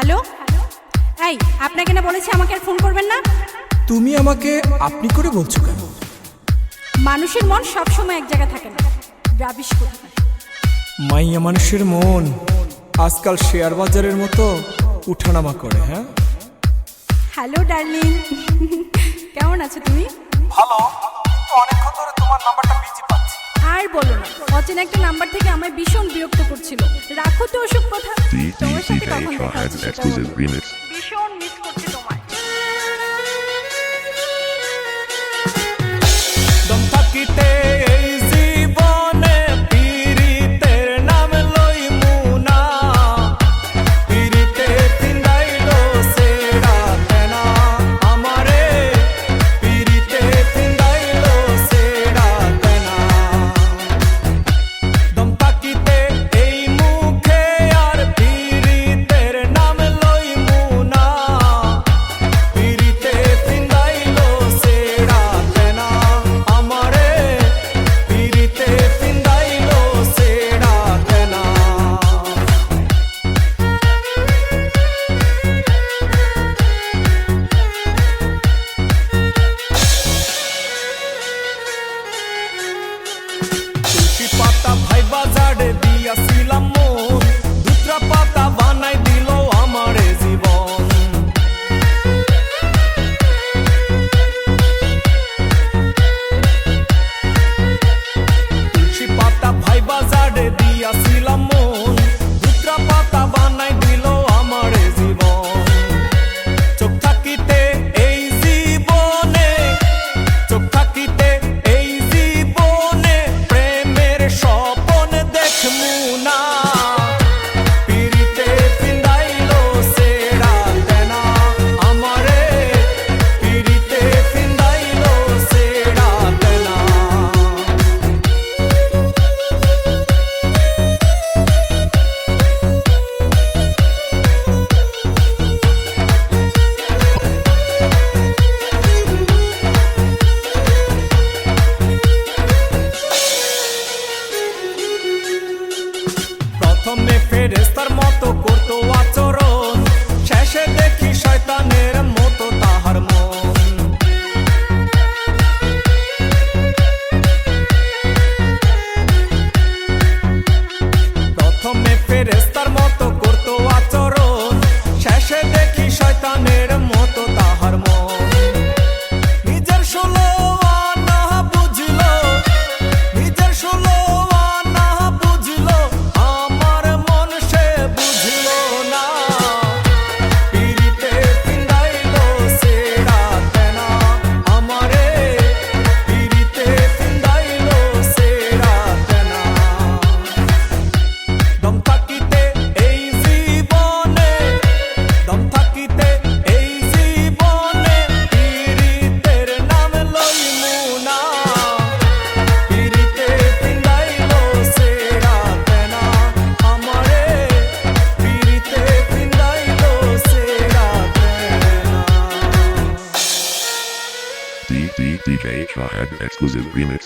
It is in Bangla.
হ্যালো, এই আপনাকে না বলেছি আমাকে আর ফোন করবেন না। তুমি আমাকে আপনি করে বলছো কেন? মানুষের মন সবসময় এক জায়গায় থাকে না, রাবিশ কোথায়। মাইয়া মানুষের মন আজকাল শেয়ার বাজারের মতো উঠানামা করে। হ্যাঁ, হ্যালো ডার্লিং, কেমন আছো তুমি? ভালো, কিন্তু অনেকক্ষণ ধরে তোমার নাম্বারটা বিজি পাচ্ছি। আর বলো না, অচেনা একটা নাম্বার থেকে আমায় ভীষণ বিরক্ত করছিল। রাখো তো ওসব কথা, তোমার সাথে কখন দেখা হচ্ছে সেটা বলো। ভীষণ মিস করছি তোমায়। দম থাকিতে এই জীবনে পীড়িতের নাম লইমু না, পীড়িতে ফিন্দাইলো সেরা তেনা আমারে, পীড়িতে ফিন্দাইলো সেরা তেনা। দম থাকিতে এই মুখে আর পীড়িতের নাম লইমু না, পীড়িতে ফিন্দাইলো সেরা তেনা আমারে, পীড়িতে ফিন্দাইলো সেরা তেনা। তুলসী পাতা ভাইবা জাড়ে দিয়াছিলাম মন, দুত্রা পাতা বানাই দিল আমারে জীবন। তুলসী পাতা ভাইবা জাড়ে দিয়াছিলাম মন, দুত্রা পাতা বানাই দিল আমারে জীবন। চোখ থাকিতে এই জীবনে, চোখ থাকিতে এই জীবনে প্রেমের স্বপন দেখমু না, পীড়িতে ফিন্দাইলো সেরা তেনা আমারে, পীড়িতে ফিন্দাইলো সেরা তেনা। প্রথমে ফেরেশতার মতো করতো আচরণ, শেষে দেখি শয়তানের মতো তাহার মন। প্রথমে ফেরেশতার মতো করতো আচরণ, শেষে দেখি শয়তানের মতো তাহার মন। নিজের ষোলো আনা বুঝলো, নিজের ষোলো আনা বুঝলো, আমার মন সে বুঝলো না, পীড়িতে ফিন্দাইলো সেরা তেনা আমারে, পীড়িতে ফিন্দাইলো সেরা তেনা। দম থাকিতে এই জীবনে, দম থাকিতে এই জীবনে পীড়িতের নাম লইমু না, পীড়িতে ফিন্দাইলো সেরা তেনা আমারে, পীড়িতে ফিন্দাইলো সেরা তেনা। DJ Shahad exclusive remix.